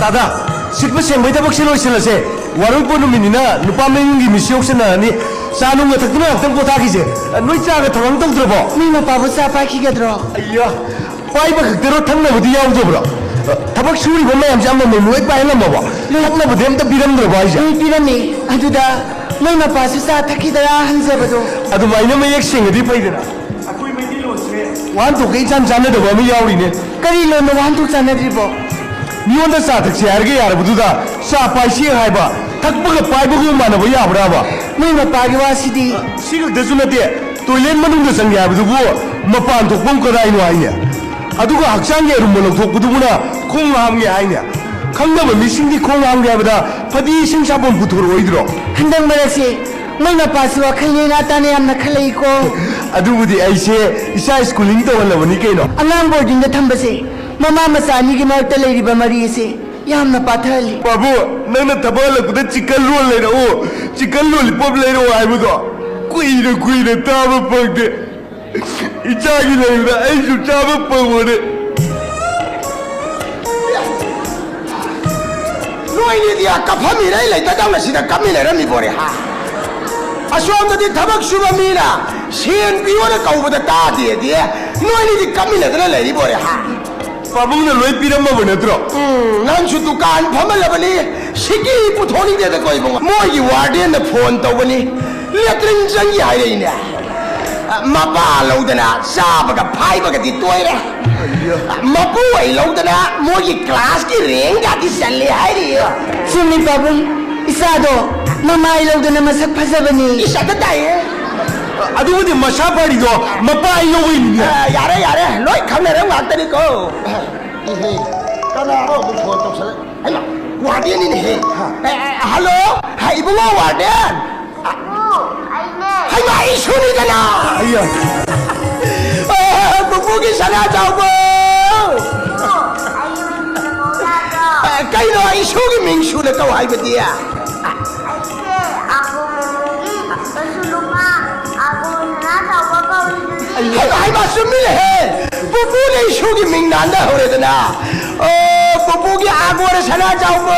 다다 식부 생보이다 복실로 실러세 와를 보는민이나 누파 맹기 미시옥스나니 사는거 탁구나 학당 보타기지 너희 짜가 당황당 들어봐 니마 바보사 파키게들어 아이야 파이버 극대로 탕나부디 야우져버려 타박 수리 보면 얌지 한번 너희 파이나 먹어 탕나부디 엠다 비람 들어봐 이제 이 비람이 아두다 니마 바수사 타키다라 한세버도 아두 마이너면 액생어디 파이드나 아쿠이 메딜로세 완독에 참 잔네도 범이 야우리네 까리로는 완독 자네들이보 미원다 사득시 알게 야르부두다 사 파이시 하이바 탁버가 파이버고 만나봐 야브라봐 니마 바기와시디 시각대수 나대 토일렛 만ungda 상게 하부두고 마판 독봉 거라이노 아이냐 아두가 학창게 rumbo lौथोक부두구나 콩함게 아이냐 강남은 미싱디 콩함게 하보다 파디 싱샤본 부토로 오이드로 한당 말asi 니마 바수와 칼리나 따네 암나 칼레이코 아두부디 아이세 이사 스쿨링 떠올라보니 케노 안랑 보딩다 탐바세 마마 마사니기 마을때 레이리바 마리세 야암나 파탈리 바보 너는 타발라구다 치킨 롤 레라오 치킨 롤리팝 레라오 하이부도 꾸이래 따바 뻥데 이자기 레라 아이수 따바 뻥오네 노인이디야 까파미라 일레다 당나시다 까미라라 미보레 하 아수암다디 타박 수바미라 시엔 비오레 까우보다 따디에디에 노인이디 까미라들라 레리보레 하 바보는 로이 피람마보네 들어 난수 두칸 파말라바니 시기 부토닝데다 거이봉 모이 와르덴다 폰 떠보니 레트링 장이 하이레이네 마바 로우드나 사바가 파이바가 디토이레 마부이 로우드나 모이 클래스기 랭가 디살레 하이레 춤니 바봉 이사도 마마 일로드나 마삭 파사바니 이사다 다예 아두부디 마샤파리도 마빠이 요이니 야래 로이 카메라 왔다니까 이헤 까나로 폰 떠살레 아이마 와르덴이네 할로 하이봉아 와르덴 하이마 이순이잖아 아이야 부부기 사나자고 까이노 이순이 민수를 까고 하이버디야 하이마 숨미네 부부기 이순이 민난다 그러더나 부부기 아고를 사나자고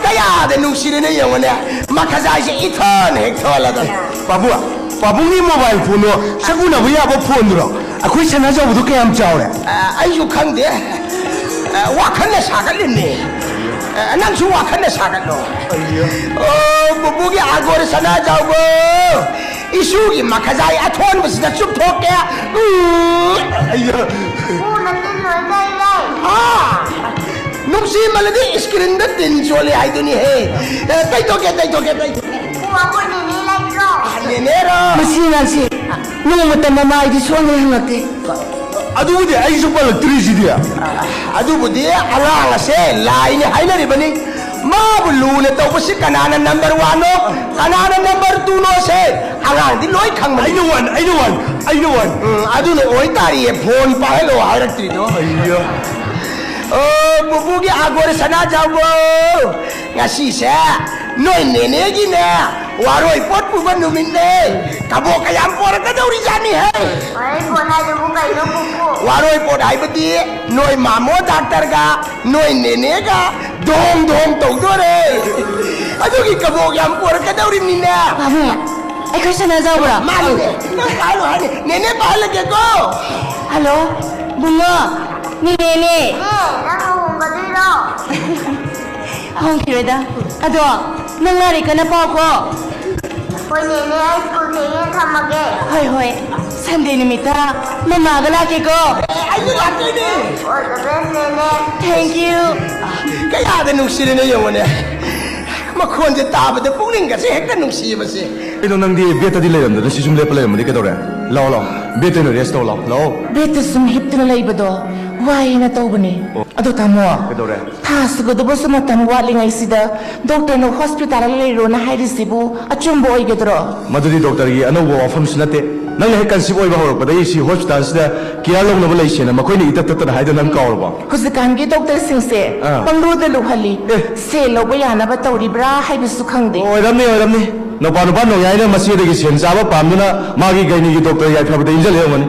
까야데 누시르네 영원해 마카자이시 이턴 헥터라다 바보야 바보니 모바일 폰으로 사구나 야보 폰으로 아쿠이 사나자부도 깨암 짜오래 아이유 칸데 와칸네 사갈렸네 난수 와칸네 사갈로 부부기 아고를 사나자고 이수기 마카자이 아톤 버스다 좀 톡게 아이야 아 नुक्सी मलदी screen the तीन चोले आई दुनी है तई तो के बुआ को नेने लाइरो नेने रो 마시나시 노모타 마마 이디 소네 항나테 아두부디 아이수 빨락트리시디야 अदुबुदी अलांग से लाइन हाइनरी बनी माबुलूने तो बसी कनाना नंबर 1 नो कनाना नंबर 2 नो से अलांग दी लोई खंग मनी I know one अदुने ओई तारी फोन पाहेलो हाइरत्रि दो 아이야 부부기 아고를 사나 자고 ngasi세 너희 내내기네 와로이 뻗부가 놈인데 가보 그냥 뻗어가다 우리 자니 해 어이 보나도 뭐가 이런 거고 와로이 뻗아이버디 너희 마모 닥터가 너희 내내가 동동 동도래 아저기 가보 그냥 뻗어가다 우리 니네 바봉 에코 사나자오라 말이네 말로 하니 내내 발라게고 할로 붕어 니네네 나도 뭔가 들어 홍키레다 아도 낭나리 까나 파고 거기 내내 하이스쿨 생일 참하게 호이 호이 산데 니미타 마마가 라케고 아이고 안되네 어쩌면 내내 땡큐 그야도 눅시리네 영원해 마콘제 따버데 뿡링가시 핵가 눅시버시 이노 낭디 베타디 레람다 시좀 레플 레람디 깨도래 라오 베테노 레스토 라오 베트 숨 힙드나 레이버도 와이나 떠오르니 아도 타모아 깨도래 타스고도 벌써 못한 와링아이시다 독터는 호스피탈에 레이로나 하이리시부 아춤보 오이게들어 마두디 독터기 아노보 와펌스나테 ꯅꯪꯅ ꯍꯦꯛ ꯀꯟꯁꯤꯞ ꯑꯣꯏꯕ ꯍꯧꯔꯛꯄꯗ ꯑꯩ ꯁꯤ ꯍꯣꯁꯄꯤꯇꯥꯜꯁꯤꯗ ꯀꯤꯌꯥꯔ ꯂꯧꯅꯕ ꯂꯩꯁꯦꯅ ꯃꯈꯣꯏꯅ ꯏꯇꯠ ꯇꯠꯇꯅ ꯍꯥꯏꯗꯅ ꯅꯪ ꯀꯥꯎꯔꯕꯣ ꯍꯧꯖꯤꯛꯀꯥꯟꯒꯤ ꯗꯣꯛꯇꯔꯁꯤꯡꯁꯦ ꯄꯪꯂꯨꯗ ꯂꯨꯍꯜꯂꯤ ꯁꯦꯜ ꯂꯧꯕ ꯌꯥꯅꯕ ꯇꯧꯔꯤꯕ꯭ꯔꯥ ꯍꯥꯏꯕꯁꯨ ꯈꯪꯗꯦ ꯑꯣꯏꯔꯝꯅꯤ ꯅꯨꯄꯥ ꯅꯣꯡꯌꯥꯏꯅ ꯃꯆꯦꯗꯒꯤ ꯁꯦꯟ ꯆꯥꯕ ꯄꯥꯝꯗꯨꯅ ꯃꯥꯒꯤ ꯒꯥꯏꯅꯤꯒꯤ ꯗꯣꯛꯇꯔ ꯌꯥꯏꯐꯕꯗ ꯏꯟꯖꯜ ꯂꯩꯔꯝꯒꯅꯤ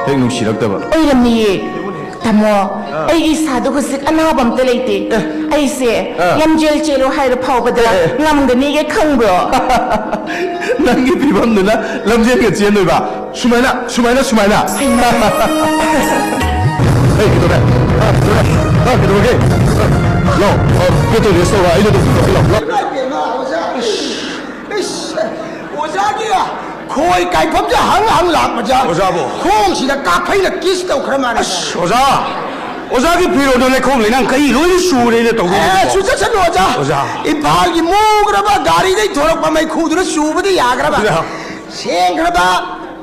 ꯍꯦꯛ ꯅꯨꯡꯁꯤꯔꯛꯇꯕ ꯑꯣꯏꯔꯝꯅꯤꯌꯦ 타모 아이기 사도 후식 아나밤 때레이티 아이세 얌젤 제로 하이르 파오버다 남근이게 컹브로 nangi pibam nuna lamjen ke chen noi ba sumaina hey kito ba kito ke lo kito le so ba ilo to lo 오자기야 거의 가입범자 항상 락마자 오자보. 공시다 카페이나 키스도 그런 말이야 oza ki piro do le khom le nang kai loi su re le to 에 수자천 오자 오자. 이 발기 모그라바 가리데 도럭바 마이 쿠드르 수부디 야그라바 오자. 생그라바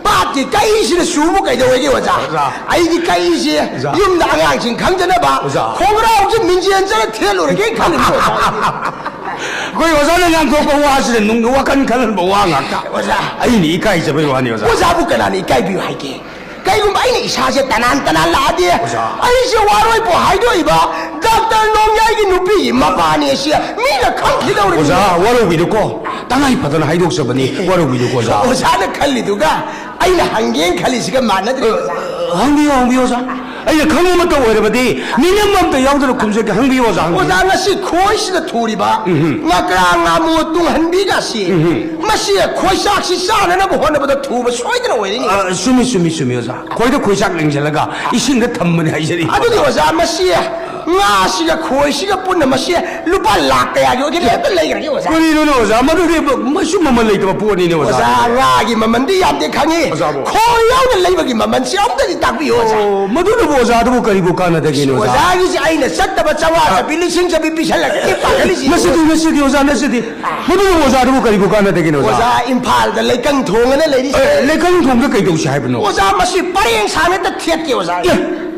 바티 까이시르 수부 까이데 왜게 오자 오자. 아이디 까이시 오자. 윤 나강신 강전해봐 오자. 콩그라 혹시 민지연자를 텔로를 게 가는 거야 koi oza le nang ko ko wa si le nung wa kan kan bo wa nga ka 오자 ai ni kai je bai wa ni oza 오자부 까나니 까이비요 할게 까이고 마이니 이사세 따난 라디 오자. 아이시 와로이 보 하이도 이봐 닥터 농야이기 누비 마바니 시야 미가 컴피다 우리 oza wa lo bi do ko tangai padan hai dok sa bani wa lo bi do ko za 오자는 칼리두가 아이나 한개인 칼리시가 많아들이 hang bi oza ai le khang ma to wa re ba di ni ne mam to yaw do kum se ke hang bi oza 오자 나시 코이시다 토리바 나그라 나무 뚱 한비가 시 마시야 코이삭시 싸나나 보호나보다 투바 소이드나 왜니 sumi oza koi do koi sak leng jala ga ising da tham mani hai jari 아두니 오자 마시야 나시가 코이시가 뿐나 마시야 루파 락야 요게 레벨 레이가 오자 koi no no oza ma do re ma su ma ma le to po ni ne oza 오자 나기 마만디 얌데 강이 오자보. 코야오는 레이버기 마만시 엄더니 딱비 오자 ma do bo oza do kari bo kana de ge no oza 오자기지 아이네 싹다바 짜와 빌리싱 잡이 비샬라게 이빠글리지 nasidi oza nasidi ma do oza do kari bo kana de ge no oza 오자 임팔다 레강 통하는 레이디 le kan thong ga kai do shi hai bno 오자 마시 빠링 사메다 티엣게 오자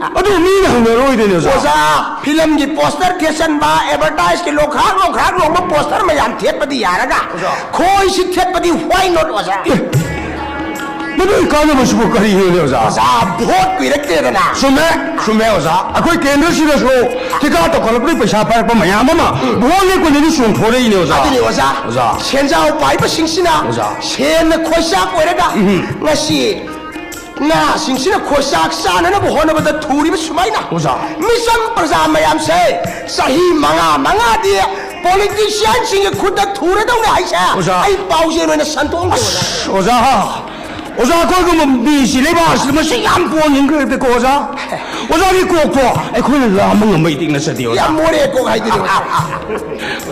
adu mi na hang ro de ne oza 오자 필름기 포스터 캐션 바 에버타이즈 기 로카로 뭐 포스터 마얌 티엣바디 야라가 코이시 티엣바디 why not 오자 ma do kana ma su bo kari ne oza 오자 보트 비렉테르나 sume oza akoi kendra si da so tika to kala pri paisa pa pa ma ya ma bo le ko ni sung thore ni oza 아들이 오자 오자. 현자오 바이브 싱싱나 오자. 셴나 코샥 오래가 나시 나 싱싱나 코샥 싸나나 보호나보다 둘이 수마이나 오자. 미션 프자 마얌세 사히 망아디 politician 싱의 쿠다 둘에동네 아이샤 오자. 아이 바우제노나 산통게 오자 oza koi ko mi si le ba si ma si yam po ning ke de ko oza ni ko po ai ko la ma ngam mai ting na sa di 야 oza 모레 꼭 하이들이 오자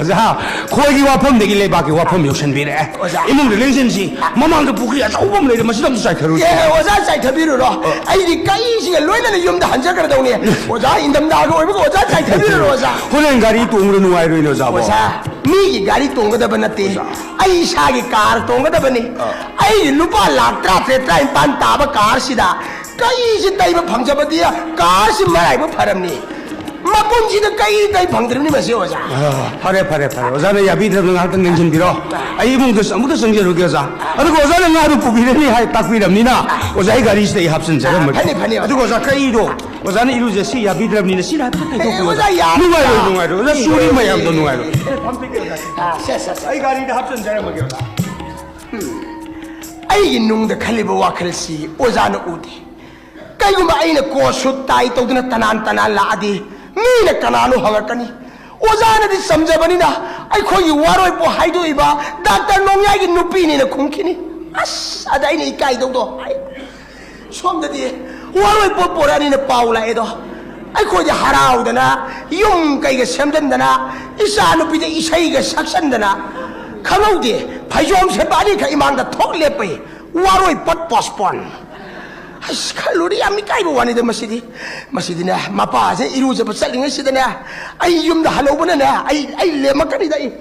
oza ko gi wa phom de gi le ba ki wa phom yo shen bi re 오자. imong de leng shen si ma mang de bu ki a chau bom le de ma si dam sai kharu 예, 오자 사이트비르로 아이디 까이시가 로이나는 염다 한자 그러더니 오자 인담다고 얼고 오자 사이트비르로 오자 ko len gari tu ngro nu ai ro ni oza bo 오자 미기 가리 동거다바 나티 아이샤기 car 동거다바니 아이 루파 락트라 트라인 반 따바 카시다 까이시 따이바 방자바디야 까시 말아이바 파람니 마본지도 까이 따이 방드름니 마시 오자 phare oza ne ya bi de ngal tang neng shen bi ro ai imong de samu de seng je ro ge oza adu ko oza ne nga du pu bi de ni hai tak bi ram ni na oza ai gari ste hap sen je ma phani adu ko oza kai do oza ne iru je si ya bi de ram ni ne si la ta kai do ko 오자 야 nu ngai ro oza su ri ma yam do nu ngai ro 쎄쎄쎄 ai gari de hap sen je ma ge oza 아이 농다 칼리버 와클시 오자는 우디 까이고마 아이는 고수 따이 또드나 따난 라디 미네 까나노 하가까니 오자는디 섬자바니나 아이 거기 와로이 뭐 하이도 이봐 닥터 농야기 누피니네 콩키니 아싸 아다이네 이 까이도도 아이 처음들이 와로이 뭐 보라니네 파울라에도 아이 거기 하라우드나 용 까이가 샘된다나 이사 누피데 이사이가 삭산다나 강호디 바이좀 세바니까 이만다 톡레페 와로이 pot postpone 아이씨 칼로리 아미 까이고 와니데 마시디나 마파제 이루저버 살링을 시드나 아이 юм다 할로브나 아이 레마카니다 이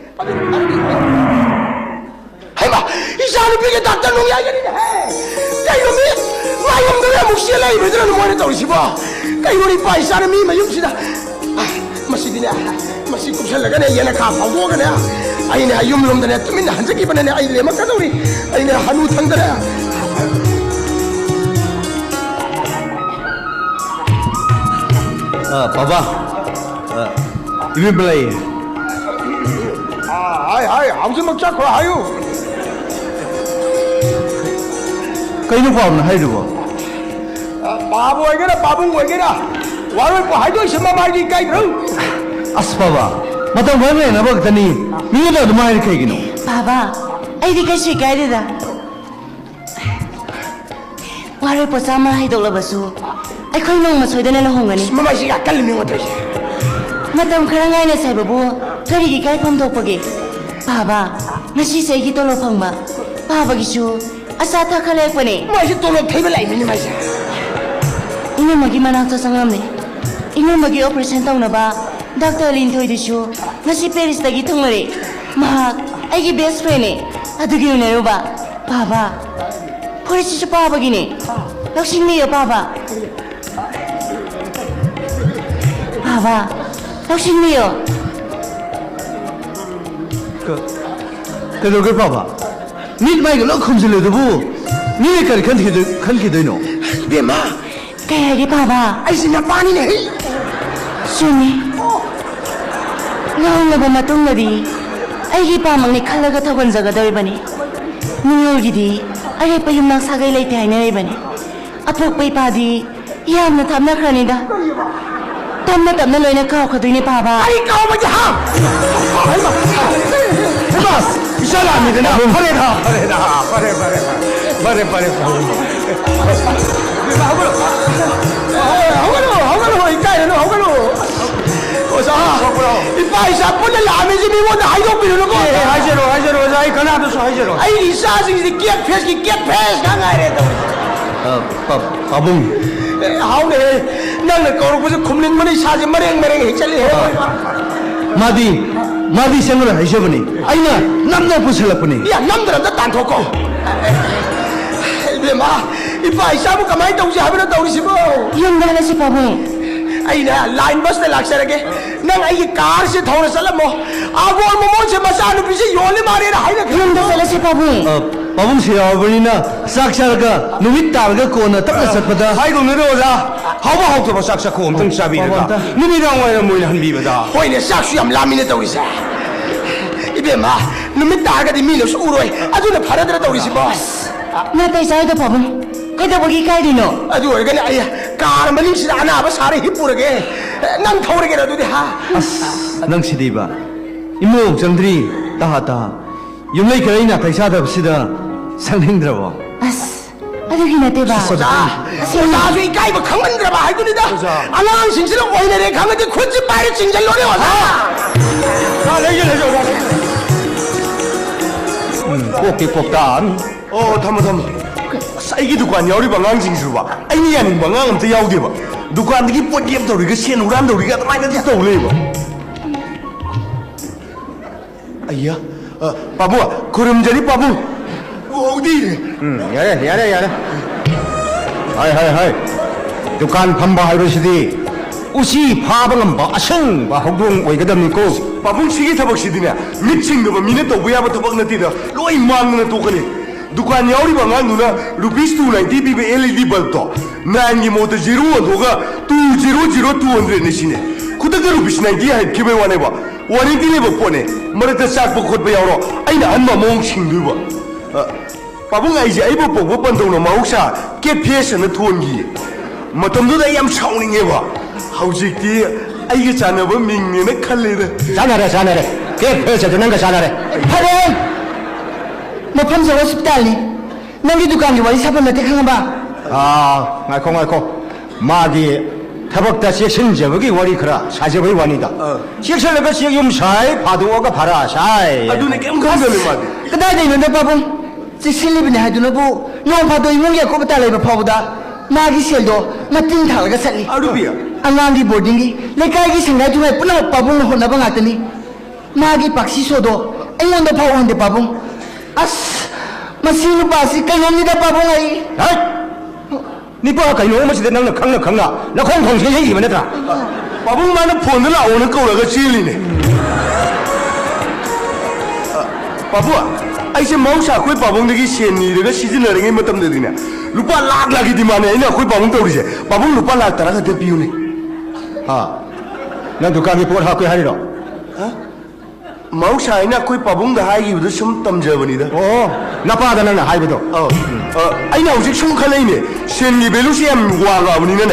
하이마 이사는 비게 닥터 농야게리네 까이고미 마용들의 묵시엘라 이베드라는 뭐에 떠오시봐 까이고리 바이사는 미마 юм시다 마시디나 마시 굽살라가네 얘네 가 파고가네 아이네 юм놈들네 뚜민나 한적이 번네 아이 레마카도리 아이네 한우 탕들아 papa ibi belai 아이 아무튼 먹자 거 아유 kai nu phom na hai du bo 바보 에게라 바봉 에게라 와를 하이도 있으면 말이 까이로 ꯑꯁ ꯕꯕꯥ ꯃꯇꯝ ꯈꯔ ꯂꯩꯅꯕ ꯈꯛꯇꯅꯤ ꯃꯤꯉꯣꯟꯗ ꯑꯗꯨꯃꯥꯏꯅ ꯀꯩꯒꯤꯅꯣ 바바, 아이디 가시 가이드다. 와를 보자마 하이돌라바수. 아이 거의 너무 소이더네 홍가니. 마마시가 깔리는 것들이 마담 카랑아이네 사이버부 저리기 가이펌 덕보기. 바바, 나시 세기 돌로 펑마. 바바기슈 아사타 칼레꾸니. 마시 또는 테이블 라이미니 마시 이놈먹이 만학도 상함네. 이놈먹이 오퍼레이션 ꯇꯧꯅꯕ ꯗꯥꯛꯇꯔ ꯂꯤꯟꯊꯣꯏꯗꯨꯁꯨ ꯉꯁꯤ ꯄꯦꯔꯤꯁꯇꯒꯤ ꯊꯨꯡꯂꯔꯦ. ꯃꯍꯥꯛ ꯑꯩꯒꯤ ꯕꯦꯁ ꯐ꯭ꯔꯦꯟꯅꯦ. ꯑꯗꯨꯒꯤ ꯎꯅꯔꯨꯕ. 바바, 포리치슈 바바기네. 럭싱미요 바바. 바바, 럭싱미요. 그러게 봐봐 니 마이가 너 컴질러도 니네 까지 컨기도이노 이마 kaya 바바. 아이스나 빠니네 Sumi. Ngayon na ba matungadi? Ay gipamang ni kalaga tagon sa gadoy ba ni? Ningol gidi, ay pa yung nagsagay lay tayo na ba ni? Apok pa'y padi, yam na tam na kranida. Tam na loy na kao kadoy ni Papa. 아이 까오마지 함 해봐 이 사람이 되나 허가로 이까이는 허가로 어서 이빠이사 본래 라면지 미원데 하이도 비르는 거 하이제로 자이 가나도서 하이제로 아이 이사승이 끼약 패스 강아래도 바봉 하우네 나는 거로 무슨 굽린머리 사진 머랭 해찰리 해 마디 생각을 하셔보니 아이나 남자 부슬라보니 야 남들한테 단톡고 이마 이빠이사부 가만히 동시 하면 떠오르시고 Yung dala si Papa. 아이나 라인 버스 락사라게 난 아이 카르시 타오르 살라모 아고 모모체 마사누 비시 요리 마리라 하이나 Yung dala si Papa. 바봉 시야버니나 싹샤가 누밋 따르가 꼬나 떡을 섞어다 아이고 내려오자 하고 하고 싹싹하고 엄청 샤비다 누미랑 와야 뭐냐 한 비보다 호이네 싹수염 라미네 떠오르사 이베마 누미 따가디 미노스 우로이 아주나 파라드라 떠오르시 버스 Natay sa ito Papa. Kaya bagi kayo dino. 아주 얼간이 아야 까르마니 시다 아나바 사리 히뿌르게 난 타오르게라도 하 năng si đi ba imu changdri ta yumlei kai na taisa da sida sanghing dra As, adugi nate ba? 자, 나중에 이까이고 강만들어 봐 할거니다 아랑 신실은 오이네래 강한테 굳이 말이 징잘 노래 와서 자 내게 꼭기꼭단 thầm sai cái dukan yaw ri ba ngang jing su ba ai ni yan ba ngang am ta yaw de ba dukan de ki pot yem to ri ga sen uran do ri ga mai na to le ba ayya babu kurum jari babu 어디 야래 하이 두칸 판바 하이로시디 우시 파방은 마싱 바홍동 오이거든니고 바봉 시기 타박 시디냐 미친 거 봐 미네 또 뭐야 봐 타박 나티다 로이 망나 또 거니 두칸 야우리 봐 ngang 누나 루피스 290 비비 LED 벌도 난기 모두 0도가 200200 네시네 kudaga rupish 90 hai kibe wane ba wani dile ba pone marata sak ba khot ba yawro aina anma mong chingdu ba babung ai ji ai ba po ban dong no mausa ke phes na thongi matam du da yam chawning e ba haujik ti ai ga chana ba ming ne na khalle da 자나래 그 펴서 주는 거 자나래 Pare! Mapam sa hospital ni. Nangi dukan ni wali saban natin kang ba? 아 ngaiko 마디 타박다 시신제복이 원이 그라 사제복이 원이다 시신레가 시용사이 파도가 바라 샤이 adune kem khang le ma Kadai na yun na Papong? Si Silip na hayo na po. Noong pato yung mga ko batalay ba pa Nagi seldo, nating talaga sa li. arubia Ang ngi boarding gi, lekay gi singay tumay punang Papong na hon na bang atani. Nagi paksi sodo, ayun na pa de Papong. As, masino pa si kayo nida Papong ay. 아이 니빠 가요 뭐시대 너는 강나 나 공통신이 이면 되더라 babung mana phone la on ko la ga chili ne babu ai se mausa khoi babung de gi sen ni de ga season na ngai matam de dina lupa lak la gi di mane ina khoi babung to ri se babung lupa lak tara ga de piu ne 난 두칸이 볼 학교 하리로 mausa ina khoi babung da hai gi bu sum tam ja bani da 나빠다 나는 하이브도 aina hojik sum khalai ne sen ni belu se am wa ga bani ne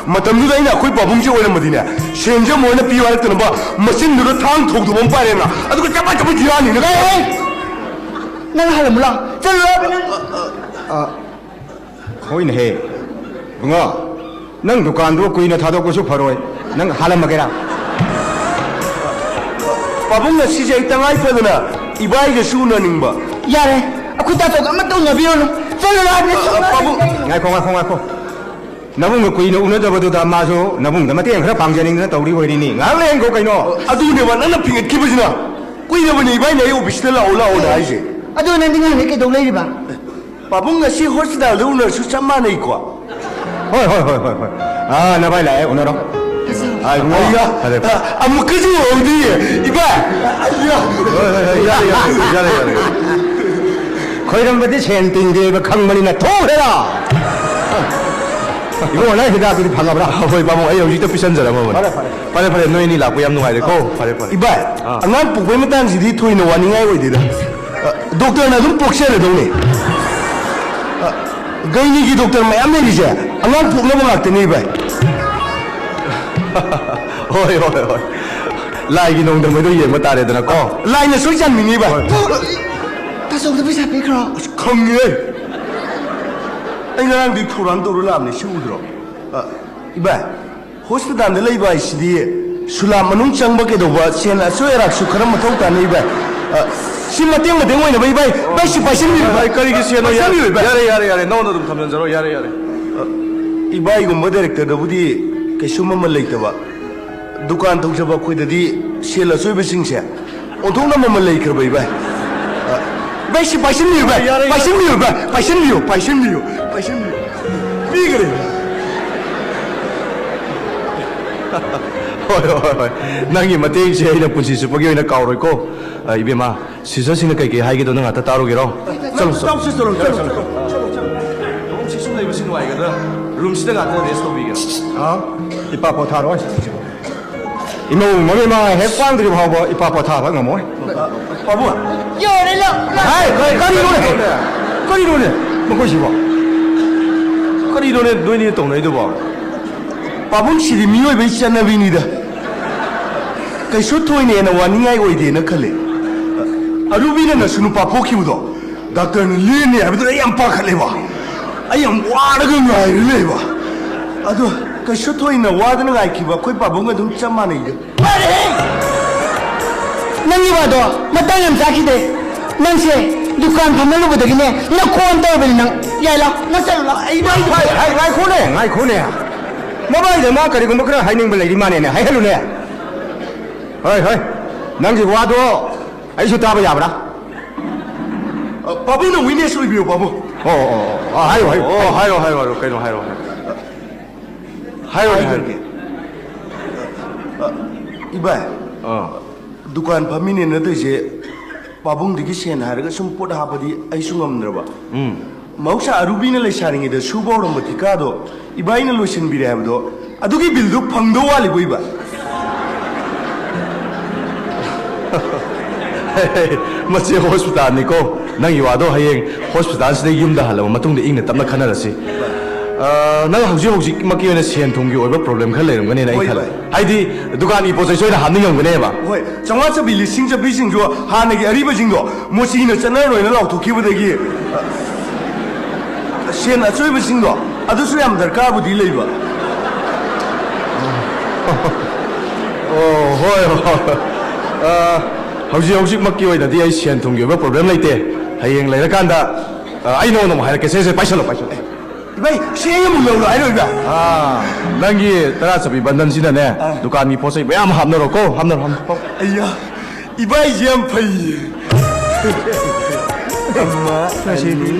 ꯃꯇꯝꯗꯨꯗ ꯑꯩꯅ ꯑꯩꯈꯣꯏ ꯄꯥꯕꯨꯡꯁꯦ ꯑꯣꯏꯔꯝꯃꯗꯤꯅꯦ ꯁꯦꯟꯁꯦ ꯃꯣꯏꯅ ꯄꯤꯌꯨ ꯍꯥꯏꯔꯛꯇꯅꯕ ꯃꯆꯤꯟꯗꯨꯗ ꯊꯥꯡ ꯊꯣꯛꯇꯕ ꯑꯃ ꯄꯥꯏꯔꯦꯅ ꯑꯗꯨꯒ ꯆꯄꯥ ꯆꯄꯥ ꯊꯤꯔꯛꯑꯅꯤꯅ ꯅꯪ ꯍꯜꯂꯝꯃꯨꯂꯥ ꯆꯠꯂꯨꯔꯕ ꯅꯪ ꯍꯣꯏꯅꯦꯍꯦ ꯕꯨꯡꯉꯣ ꯅꯪ ꯗꯨꯀꯥꯟꯗꯣ ꯀꯨꯏꯅ ꯊꯥꯗꯣꯛꯄꯁꯨ ꯐꯔꯣꯏ ꯅꯪ ꯍꯥꯜꯂꯝꯃꯒꯦꯔꯥ ꯄꯥꯕꯨꯡꯅ ꯁꯤꯁꯦ ꯑꯩ ꯇꯉꯥꯏ ꯐꯗꯅ ꯏꯕꯥꯏꯒꯁꯨ ꯎꯅꯅꯤꯡꯕ ꯌꯥꯔꯦ ꯑꯩꯈꯣꯏ ꯇꯥꯊꯣꯛ ꯑꯃꯠꯇ ꯎꯅꯕꯤꯔꯨꯅꯨ ꯆꯠꯂꯨꯔ ꯄꯥꯕꯨꯡ ꯉꯥꯏꯈꯣ ꯅꯕꯨꯡꯒ ꯀꯨꯏꯅ ꯎꯅꯗꯕꯗꯨꯗ ꯃꯥꯁꯨ ꯅꯕꯨꯡꯗ ꯃꯇꯦꯡ ꯈꯔ ꯄꯥꯡꯖꯅꯤꯡꯗꯅ ꯇꯧꯔꯤ ꯑꯣꯏꯔꯤꯅꯤ ꯉꯥꯏꯍꯥꯛ ꯂꯩꯍꯟꯈꯣ ꯀꯩꯅꯣ ꯑꯗꯨꯅꯦꯕ ꯅꯪꯅ ꯐꯤꯡꯒꯠꯈꯤꯕꯁꯤꯅ ꯀꯨꯏꯔꯕꯅꯤ ꯏꯕꯥꯏꯅ ꯑꯩ ꯑꯣꯐꯤꯁꯇ ꯂꯥꯛꯑꯣꯅ ꯍꯥꯏꯁꯦ ꯑꯗꯨ ꯅꯪꯗꯤ ꯉꯍꯥꯟꯗꯩ ꯀꯩꯗꯧ ꯂꯩꯔꯤꯕ ꯄꯥꯕꯨꯡ ꯉꯁꯤ ꯍꯣꯁꯄꯤꯇꯥꯜꯗ ꯎꯅꯔꯁꯨ ꯆꯞ ꯃꯥꯟꯅꯩꯀꯣ ꯍꯣꯏ ꯅꯚꯥꯏ ꯂꯥꯛꯑꯦ ꯎꯅꯔꯣ ꯑꯩꯌꯥ ꯑꯃꯨꯛꯀꯁꯨ ꯎꯍꯧꯗꯤꯌꯦ ꯏꯕꯥꯏ ꯑꯩꯌꯥ ꯌꯥꯔꯦ ꯈꯣꯏꯔꯝꯕꯗꯤ ꯁꯦꯟ ꯇꯤꯡꯗꯦꯕ ꯈꯪꯕꯅꯤꯅ ꯊꯣꯛꯈ꯭ꯔꯦꯔꯥ 이거 나 히다그리 방가브라. ꯍꯣꯏ ꯄꯥꯕꯨꯡ ꯑꯩ ꯍꯧꯖꯤꯛꯇ ꯄꯤꯁꯟꯖꯔꯝꯃꯕꯅꯤ ꯐꯔꯦ ꯅꯣꯏ ꯑꯅꯤ ꯂꯥꯛꯄ ꯌꯥꯝ ꯅꯨꯡꯉꯥꯏꯔꯦꯀꯣ ꯐꯔꯦ 이ꯕꯥꯏ ꯑꯉꯥꯡ ꯄꯣꯛꯄꯩ ꯃꯇꯥꯡꯁꯤꯗꯤ ꯊꯣꯏꯅ ꯋꯥꯅꯤꯡꯉꯥꯏ ꯑꯣꯏꯗꯦꯗ ꯗꯣꯛꯇꯔꯅ ꯑꯗꯨꯝ ꯄꯣꯛꯆꯔꯗꯧꯅꯤ ꯒꯩꯅꯤꯒꯤ ꯗꯣꯛꯇꯔ ꯃꯌꯥꯝ ꯂꯩꯔꯤꯁꯦ ꯑꯉꯥꯡ ꯄꯣꯛꯅꯕ ꯉꯥꯛꯇꯅꯤ 이바ꯏ ꯍꯣꯏ ꯂꯥꯏꯒꯤ ꯅꯣꯡꯗꯝꯕꯩꯗꯣ ꯌꯦꯡꯕ ꯇꯥꯔꯦꯗꯅꯀꯣ ꯂꯥꯏꯅ ꯁꯣꯏ ꯆꯥꯟꯃꯤꯅꯤ 이바ꯏ ꯇꯥꯆꯧꯗ ꯄꯩꯁꯥ ꯄꯤꯈ꯭ꯔꯣ ꯈꯪꯉꯦ ꯑꯩ ꯉꯔꯥꯡꯗꯤ ꯊꯧꯔꯥꯡ ꯇꯧꯔ ꯂꯥꯛꯑꯕꯅꯤ ꯁꯤ ꯎꯗ꯭ꯔꯣ 이바ꯏ ꯍꯣꯁꯄꯤꯇꯥꯜꯗ ꯂꯩꯕ ꯍꯥꯏꯁꯤꯗꯤ ꯁꯨꯂꯥꯞ ꯃꯅꯨꯡ ꯆꯪꯕ ꯀꯩꯗꯧꯕ ꯁꯦꯟ ꯑꯆꯣꯏ ꯑꯔꯥꯛꯁꯨ ꯈꯔ ꯃꯊꯧ ꯇꯥꯅꯤ 이바ꯏ ꯁꯤ ꯃꯇꯦꯡ ꯑꯣꯏꯅꯕ 이바ꯏ ꯁꯤ ꯄꯥꯏꯁꯤꯟꯕꯤꯌꯨ 그리기 시에너 야래 너는 좀 담면자로 야래 이바이ꯒꯨꯝꯕ ꯗꯥꯏꯔꯦꯛꯇꯔꯗꯕꯨꯗꯤ ꯀꯩꯁꯨꯝ ꯑꯃ ꯂꯩꯇꯕ ꯗꯨꯀꯥꯟ ꯇꯧꯖꯕ ꯑꯩꯈꯣꯏꯗꯗꯤ ꯁꯦꯜ ꯑꯆꯣꯏꯕꯁꯤꯡꯁꯦ ꯑꯣꯟꯊꯣꯛꯅ ꯃꯃꯜ ꯂꯩꯈ꯭ꯔꯕ 이바ꯏ ꯁꯤ ꯄꯥꯏꯁꯤꯟꯕꯤꯌꯨ ꯄꯥꯏꯁꯤꯟꯕꯤꯌꯨ ꯄꯤꯈ꯭ꯔꯦ ꯍꯣꯏ ꯅꯪꯒꯤ ꯃꯇꯦꯡꯁꯦ ꯑꯩꯅ ꯄꯨꯟꯁꯤ ꯆꯨꯞꯄꯒꯤ ꯑꯣꯏꯅ ꯀꯥꯎꯔꯣꯏꯀꯣ 이베마 시저씨는 ꯀꯩꯀꯩ ꯍꯥꯏꯒꯦꯗꯣ ꯅꯪ ꯉꯥꯛꯇ ꯇꯥꯔꯨꯒꯦꯔꯣ ꯆꯠꯂꯣ ꯁꯤ ꯁꯨꯝ ꯂꯩꯕꯁꯤ ꯅꯨꯡꯉꯥꯏꯒꯗ꯭ꯔꯥ ꯔꯨꯝꯁꯤꯗ ꯉꯥꯛꯇ ꯔꯦꯁ ꯇꯧꯕꯤꯒꯦꯔꯣ 이빠 포타로 이모 몸에마 핵광들이 하고 이빠 포타가 뭐뭐 바보야 열일러 아이 거리로네 먹고 싶어 거리로네 너희는 동네도 봐 바봉실이 미워의 시안나비니다 그래서 토이네는 와닝아이 오이데는 칼레 아루비는 수누 바포키부도 닥터는 리니 아비도 양 파칼레 봐 아양 와르가 나이래 봐 아도 그래서 토이는 와드는 아이키바 코이 바봉가 좀 짬만해 이제 ꯅꯪꯒꯤ ꯋꯥꯗꯣ ꯃꯇꯥꯡ ꯌꯥꯝ ꯆꯥꯈꯤꯗꯦ ꯅꯪꯁꯦ ꯗꯨꯀꯥꯟ ꯐꯝꯍꯜꯂꯨꯕꯗꯒꯤꯅꯦ ꯅꯪ ꯈꯣꯟ ꯇꯧꯔꯕꯅꯤ ꯅꯪ ꯌꯥꯏ ꯂꯥꯎ ꯅꯪ ꯆꯠꯂꯨ ꯂꯥꯎ ꯑꯩ ꯉꯥꯏꯈꯣꯅꯦ ꯃꯕꯥꯏꯗ ꯃꯥ ꯀꯔꯤꯒꯨꯝꯕ ꯈꯔ ꯍꯥꯏꯅꯤꯡꯕ ꯂꯩꯔꯤ ꯃꯥꯅꯦꯅꯦ ꯍꯥꯏꯍꯜꯂꯨꯅꯦ ꯍꯣꯏ ꯅꯪꯒꯤ ꯋꯥꯗꯣ ꯑꯩꯁꯨ ꯇꯥꯕ ꯌꯥꯕ꯭ꯔꯥ 바보는 위내스 오이비요 바보 하요 그래도 하요 이바이 दुकान फमीने नदसे पाबुंगी सेन है सूम पोट हापदी अमद्रब मौसा अरुबीन लेसारीद सूबौरब थिकादो इबाइन लोसनबीरे बिल फंगदो वालीब इबा मचे हॉस्पिटल को नंगी वादो हयेंग हॉस्पिटल से यूम हल्लब इंग तपना खनरसी नंग हौजिक सेन थूंगी प्रॉब्लम खर लेरमगने खाली दुकान की पोचै सोना हाबनीगमगनेबा होय चौङा चबी लिसिंग चबीसिंग जो हानगी अरिबसिंगो मोसीना चनरोइना लाउथोखिबदगी सेन अचोइबसिंगो अदुसु याम दरकारबुदी लेबा होय हौजिक मक्की ओइनादी आई सेन थूंगी प्रॉब्लम लेते हयेंग लेरकांदा आई नो हायरके से पाइसलो भाई शेंग अमुक लौलो आइरोइबा नंगी तरा चबी बंधन सिनाने दुकान की पोचै मयाम हाबनरोको हाबनरो अय्या इबाई जेम फै अम्मा नसिनि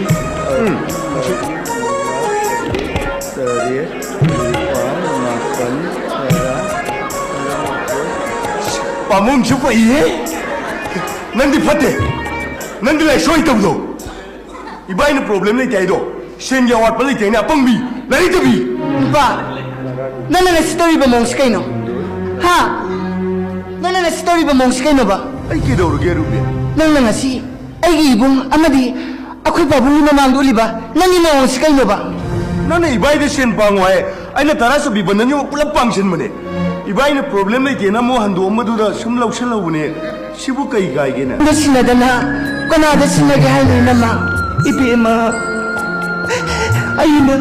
तरे माकन पामुम छुपइए नंदी फते नंदी लाई सोई तबदो इबाई ने प्रॉब्लम नहीं ताइदो सेन या वाट पले तेना पंगबी लरी तबी बा ननना स्टोरी बमोंस कइनो हा ननना स्टोरी बमोंस कइनो बा आई के दौरगे रुबे नंना ngasi aigi ibung amadi akhoi babuni mamang uliba nangi mawos kइनो बा नने इबाई दे सेन पांगवाए ꯑꯩꯅ ꯇꯔꯥꯁꯨꯕꯤ ꯕꯟꯗꯟ ꯌꯣ ꯄꯨꯂꯞ ꯄꯥꯡꯁꯤꯟꯕꯅꯦ ꯏꯕꯥꯏꯅ ꯄ꯭ꯔꯣꯕ꯭ꯂꯦꯝ ꯂꯩꯇꯦꯅ ꯑꯃꯨꯛ ꯍꯟꯗꯣꯛꯑꯝꯕꯗꯨꯗ ꯁꯨꯝ ꯂꯧꯁꯜꯍꯧꯕꯅꯦ ꯁꯤꯕꯨ ꯀꯩ ꯀꯥꯏꯒꯦꯅ ꯁꯤꯟꯅꯗꯅ ꯀꯅꯥꯗ ꯁꯤꯟꯅꯒꯦ ꯍꯥꯏꯅꯣ ꯅꯃ ꯏꯕꯦꯝꯃ ꯑꯩꯅ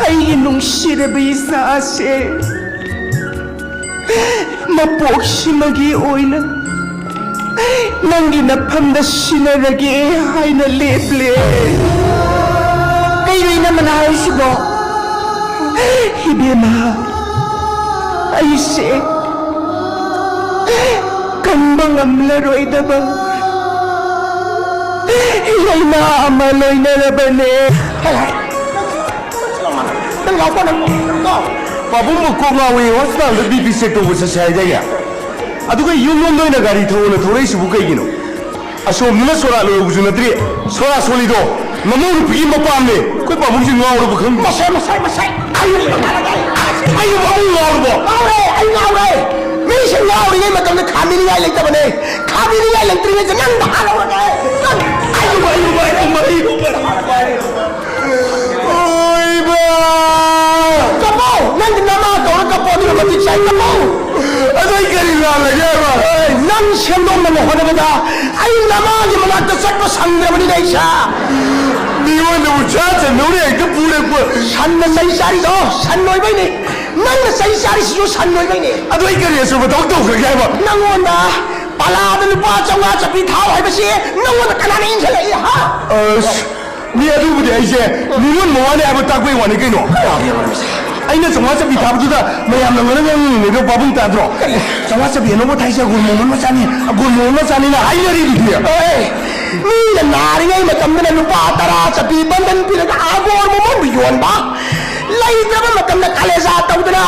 ꯑꯩꯒꯤ ꯅꯨꯡꯁꯤꯔꯕ ꯏꯆꯥꯁꯦ ꯃꯄꯣꯛꯁꯤꯃꯒꯤ ꯑꯣꯏꯅ ꯅꯪꯒꯤ ꯅꯐꯝꯗ ꯁꯤꯟꯅꯔꯒꯦ ꯍꯥꯏꯅ ꯂꯦꯞꯂꯦ ꯀꯩꯅꯣ ꯏꯅꯝꯃꯅ ꯍꯥꯏꯔꯤꯁꯤꯕꯣ 이베마 아이씨 금방 암라로이다바 이나 아말로이나라바네 바보모 공화위 호스피탈 BP 섹터부 사사이다야 아두가 유명도이나 가리 타오나 도레이시부 그이기노 아소음나 소라로 우주나들이 소라 소리도 너무 비긴 못 봤네 그 바보지 나오고 그 마사이 아유 바보 나오고 아유 나오래 미신 나오리게 맞다면 가미리가 있다보네 가미리가 있으면서 난 나가라고 어이바 까보 난 나마 너를 까보니까 맞지 까보 아저이 거리 나라게 난 시험도 없는 호르보다 아유 나마지 만났다 싹고 상대버리네 이샤 니원도 우차자 노래 그 부레고 산는 사이사리도 산노이바이네 나는 사이사리시죠 산노이바이네 아저이 거리에서 뭐 더욱더 그렇게 해봐 낭원다 발라드를 빠져가 잡히 다 와이버시 낭원다 까나는 인생이 하 니 아두부대 이제 니는 뭐하네 하고 딱 보이 와네 그노 아이나 정화잡이 다부두다 뭐야 너는 내가 밥은 따들어 정화잡이 너무 다시 굴몸을 맞자니 굴몸을 맞자니나 아이열이 이리야 니가 나리가 맞다면 누가 따라 잡히 반단 피라가 아고 얼마만 비교한다 라이드라면 맞다면 칼레사 따우더라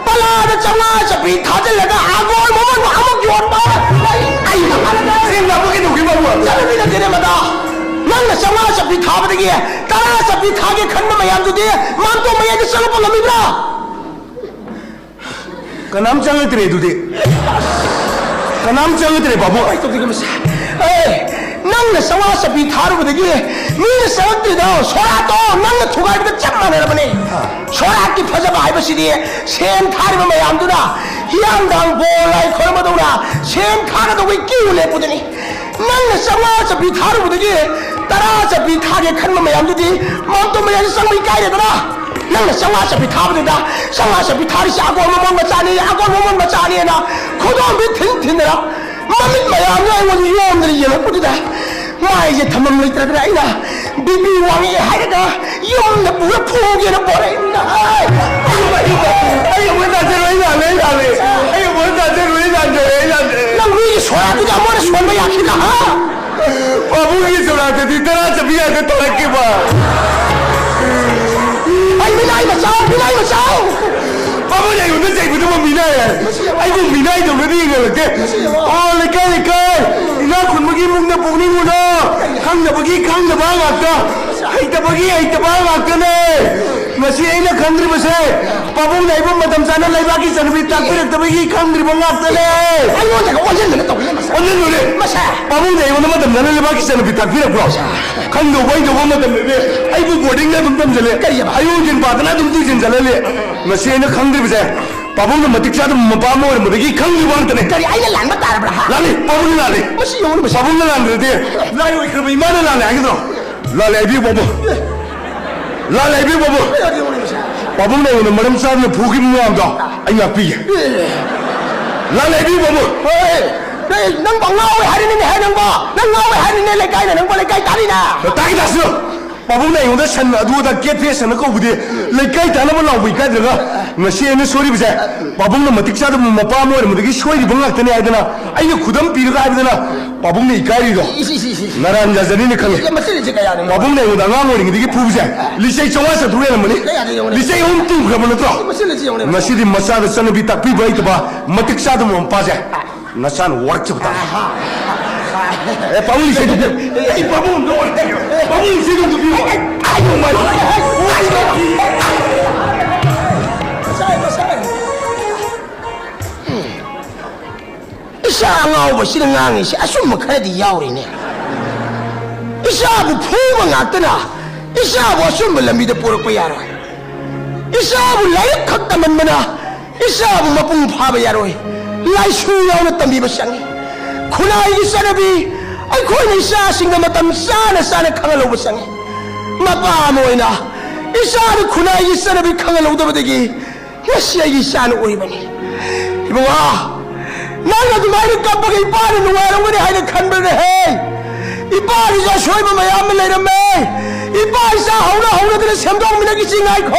발라드 정화 잡히 타들라가 아고 얼마만 아무 교한다 아이가 하나다 생각보기 누구 봐봐 자르비가 그래마다 nang sama sapi thaba degi tara sapi thage khanna mayam du de man to maya ke salo pangami bra kanam changal tre du de kanam changal tre babu ai to degi mas nang sama sapi tharu degi ni sawat da sora to nang thugai da chamma ne bane sora ki phaja ba hai basi de sen thari mayam du da hiang dang bolai khorma do na sen khana do wi ki le pudani nang sama sapi tharu degi तरा जब थागे खन्म मयाम दुदी मन तो मया संगई कायरे दरा नंग संगा सपि थाबदा संगा सपि थारी सागो ममन बचानी आगो ममन बचानी ना खुदो बि थिन दरा ममित मयाम ने वो योम दरी ये पुदिदा माय जे थमम लेतरा आइना बिबी वांगी हायदा योम ने पूरा फोगे न बोरे ना ayo wenda je roina le ayo wenda je roina je नंग वी सोया तुझा मोरे सोन में आखिना हा babu ki surate di tara chabiya de taraki ba ai minai bachao babu ne unde jai gudu mo minai ai bu minai do ri ngal ke o le kai ina kun magi mung na pungni mu no khang na ba ga ta ai ta ba ga ta ne masi ai na khandri base babu nei bu madam sana lai ba ki sanbi tak pir ta bagi khandri ba ga ta ne ai wo jaga wajen ne to onen no le masa babu nei bu madam sana lai ba ki sanbi tak pir bro khang do bai do madam ne ai bu boarding na dum dum jale ayu jin ba na dum tu jin jale le masi ai na khandri base babu na matik sa dum ma mo re madagi khandri ba ta ne kari ai la lan ba tar bra ha lale babu na le masi yo masi babu na lan de la yo ikra bi ma na la ai do la le bi babu la le bi babu babu ne na madam sa na phugi mo am do ai na pi la le bi babu Hey, nang ba ngaw hai ni hai nang ba nang ngaw hai ni le kai na nang ba le kai tari na tai da su babu ne yung da san adu da get face na ko bude le kai ta na ba law bi kai da na she ne sori bi babu na matik sa da ma pa mo re madagi shoi ri bangak ta ne ai da na ai ne khudam pi ga ai da na babu ne kai do naran ja jani ne khang ye masi je ka ya ne babu ne yung da nga mo ri ngi pu bi li sei chwa sa du le ma ni li sei hum tu ga ma na to masi le je ne masi di masa da san bi tak pi bai ta ba matik sa da mo pa ja na san work cha ta babu li sei ai babu no babu li sei du bi ai yo ma isa ngaw ba shi ngang shi asum ma kare di yaw ri ne isa bu phu ma ngak ta na isa bo sum la mi de por pa ya ra 이사부 라이크 탁다만마나 이사부 마뿡 파바 야로이 라이수 야오나 땀비바 쌍이 쿠나이기 사나비 아이코이니 이사싱가 마땀 싸나 강을로바 쌍이 마빠 모이나 이사는 쿠나이기 사나비 강을로바 되기 야시아이기 싸는 오이바니 이봐와 나가도 많이 깜빡이 이빠는 누가라고니 하이는 칸버네 헤이 이빠리 저 쇼이바 마야만 레이라메 이빠이 사 하우나 샘동민에게 징아이코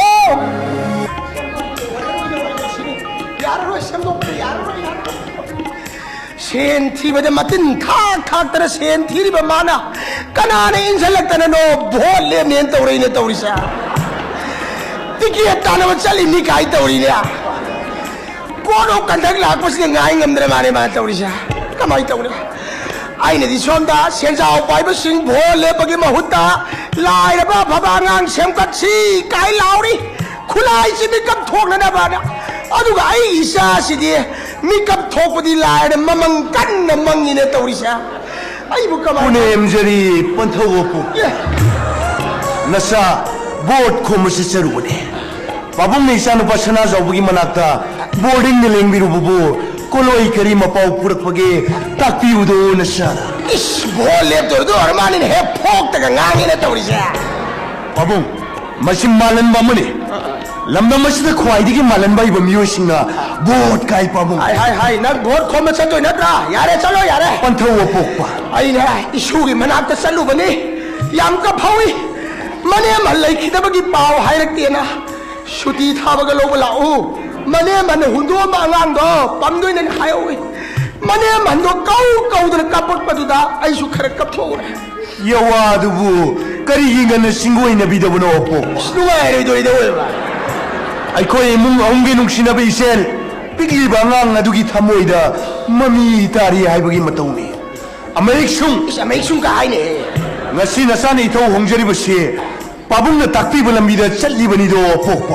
야르로 샘동민 야르로 센티버데 맞든 탁탁 따라 센티리바 많아 까나네 인살락다나 너 볼레 면 떠오르네 떠오르사 티키에 따나면 잘리니 가이 떠오르냐 꼬로 간다기 라고스게 nga이 ngamdra mane ma 떠오르사 까마이 떠오르 아이네디 손다 센자오 바이브 싱 볼레 버기 마후다 라이라바 바바강 샘같이 가이 라우리 쿨라이 지미값 톡나나 바나 아두가 아이 이사시디 미값 톡부디 라이라 마망 깐나 망이네 떠오르사 아이부 까마 पुनेमजरी पंथवोपु नसा boat खोमसे चरुबने बाबुंग ने इसा नुपा सना जावगी मनाक्ता boarding ने लेंबिरुबु कोलोई करी मपाउ पुरकपगे ताकपी उदो नसा इस बोले तो अरमानी हे फोक तक ngangi 떠오르사 बाबुंग मसिम Malan Bamne लमदम मसिदा ख्वाइदिगी Malan by बमियोसिंगा boat काई बाबुंग हाय 나 बोट खोम चतोय नत्रा यारे चलो यारे पंथवोपोपा 아이네 이슈기 만학다 살루버니 얌까 파위 마네 말라이키다버기 파우 하이렉티나 슈티 타버가 로블라우 마네 만 훈도 망앙도 밤도이는 하요이 마네 만도 까우까우들 까뻑빠두다 아이슈 카라 깝토오래 여와두부 करीगिंगन सिंगोई नबीदबनो Oppo 누가 에레도이데 올바 아이코이 뭉 엉게 눅시나베 이셀 삐기 방앙 아두기 타모이다 머미 다리 하이버기 마토미 아메릭숭 메이슌가 하이네 ngasi nasani ithau hongjariba se pabungna takpiba lambida chatlibanid opokpa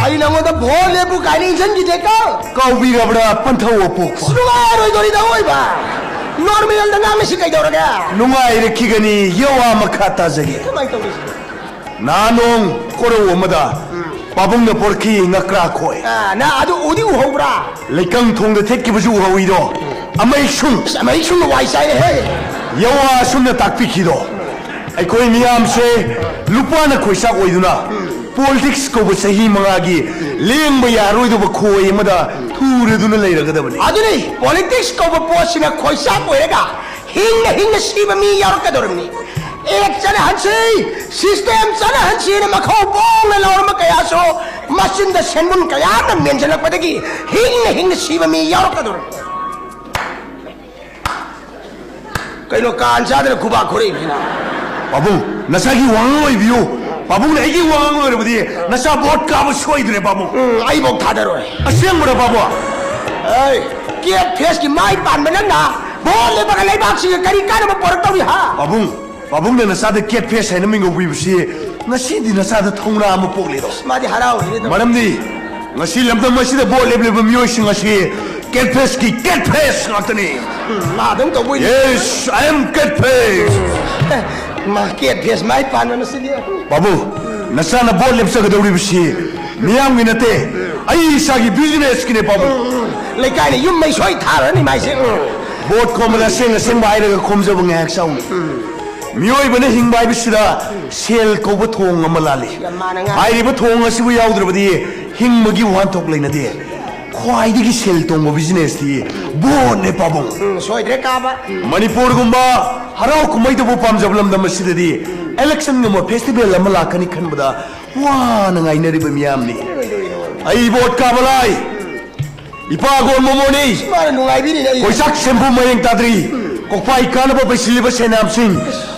아이 나고다 볼레부 가니 전기데까 kaubirabra panthau opokpa 누가 에레도이다 올바 노르미얼다 나메시 가이도라가 nungai rekhigani yawa makhata jagi 그만 떠오르시 nanong koro omada pabungna porki ngakra khoi 나 아주 어디 우호브라 lekang thongda thekkibasu uhawido amaishung 메이슌가 와이사이네 헤이 yawa sumna takpikido aikoi miyam se lupana khoisa oiduna politics ko sahi mangagi lengba yaroido ba khoi amada thureduna leiragadabani 아들이 politics 거부 보시나 거이사 보이가 힝나 씨바미 야르까도르니 액자네 한치 시스템 자네 한치는 막 호봉을 나오는 거야서 마신다 sen문 가야는 면전을 받기 힝나 씨바미 야르까도르 그이로 간자들 구바 코리나 babung nasagi wangoi biu babung na igi wangoi rabadi nasa bot ka ba soidre babung 아이복 다대로 asyang mura babu 에이 기업 페스기 마이 반면은 나 볼레 바가 레박시 가리 까는 거 버럭더리 하 babung na nasa da ket face hai namingo biusi ngasi di nasa da thongra ama pokledo 마디 하라오 이래도 maramdi ngasi lamda masida bol leble ba myo ngasi ket face ngatani 마등 또 보이네 yes I am ket face 마켓 페스 마이 반면은 쓰리야 babu nasa na bol lepsa ga dawri bishi miyam nginate ai sagi business kine babu 레카니 윤메이 소이 타르니 마이세 bot komada sing bai ra khomja bang hak saung mioi bane hing bai bisida sel ko bu thong amalali ai bu thong asibu yaudrabadi hing magi wan thok leina de khwai digi sel tong business ti bot ne pabong 소이 드레카바 manipur gumba harau kumai da bu pam jablam da masidadi election ngam festival amala kani khanbada wa na ngai na riba miyam ni ai bot ka balai ipa gon momoni 마는 누가이비리네 koisak sembu mayeng tadri kokpai kanaba basiliba senam sing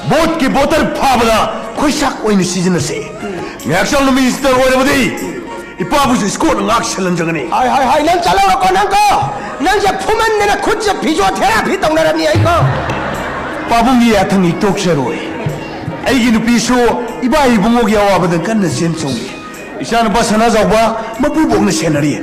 bot ki botar phabla koisak oin season se national minister orebadi ipabu skot ngak salan jagani 하이 난 잘라놓고 난거 난 이제 품은 내나 굿즈 피지오테라피 동나라니 이거 pabungi athang itok seroi aigi nupi so iba ibungogi awabadan kanna sen songi isan basana zawba mapu bokna senari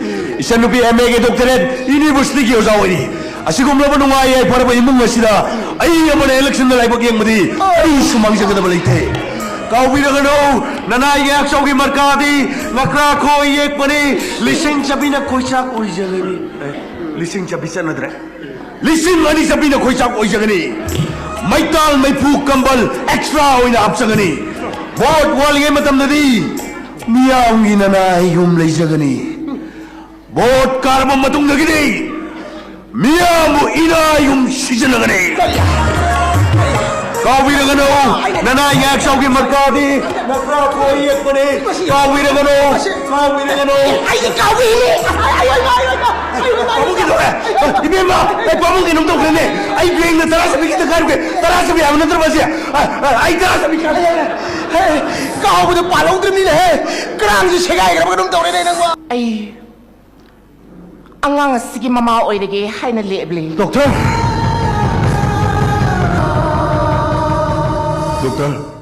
isan nupi MA ge doctorate university gi ozawari asigum laba nungai ai parba imung asida ai amana election da laibak yengmadi ai sumang jaga da balite ꯀꯥꯎꯕꯤꯔꯒꯅꯨ ꯅꯅꯥꯏꯒꯤ ꯍꯛꯆꯧꯒꯤ ꯃꯔꯀꯥꯗꯤ ꯉꯀ꯭ꯔꯥ ꯈꯣꯏ ꯌꯦꯛꯄꯅꯤ ꯂꯤꯁꯤꯡ ꯆꯞꯄꯤꯅ ꯈꯣꯏꯆꯥꯛ ꯑꯣꯏꯖꯒꯅꯤ ꯂꯤꯁꯤꯡ ꯆꯞꯄꯤ ꯆꯠꯅꯗ꯭ꯔꯦ ꯂꯤꯁꯤꯡ ꯑꯅꯤ ꯆꯞꯄꯤꯅ ꯈꯣꯏꯆꯥꯛ ꯑꯣꯏꯖꯒꯅꯤ ꯃꯩꯇꯥꯜ ꯃꯩꯐꯨ ꯀꯝꯕꯜ extra ꯑꯣꯏꯅ ꯍꯥꯞꯆꯒꯅꯤ vote ꯋꯥꯠꯂꯤꯉꯩ ꯃꯇꯝꯗꯗꯤ ꯃꯤꯌꯥꯝꯒꯤ ꯅꯅꯥꯏ ꯌꯨꯝ ꯂꯩꯖꯒꯅꯤ ꯚꯣꯠ ꯀꯥꯔꯕ ꯃꯇꯨꯡꯗꯒꯤꯗꯤ ꯃꯤꯌꯥꯝꯕꯨ ꯏꯅꯥ ꯌꯨꯝ ꯁꯤꯖꯤꯟꯅꯒꯅꯤ ꯀꯥꯎꯕꯤꯔꯒꯅꯨ ꯅꯅꯥꯏꯒꯤ ꯍꯛꯆꯧꯒꯤ ꯃꯔꯀꯥꯗꯤ ꯉꯀ꯭ꯔꯥ ꯈꯣꯏ ꯌꯦꯛꯄꯅꯤ ꯀꯥꯎꯕꯤꯔꯒꯅꯨ ꯀꯥꯎꯕꯤꯔꯒꯅꯨ ꯑꯩꯗꯤ ꯀꯥꯎꯕꯤꯅꯤ 이메마 빠먹게 놈도 그러네 아이 비행나 따라서 비기다 가르게 따라서 비 하면 들어봐지 아이 따라서 비 까오보다 빨라오드립니다 그랑지 세가이가 그럼 떠오르네 이런 거 ꯑꯩ ꯑꯉꯥꯡ ꯑꯁꯤꯒꯤ ꯃꯃꯥ ꯑꯣꯏꯔꯒꯦ ꯍꯥꯏꯅ ꯂꯦꯞꯂꯤ 독터 독터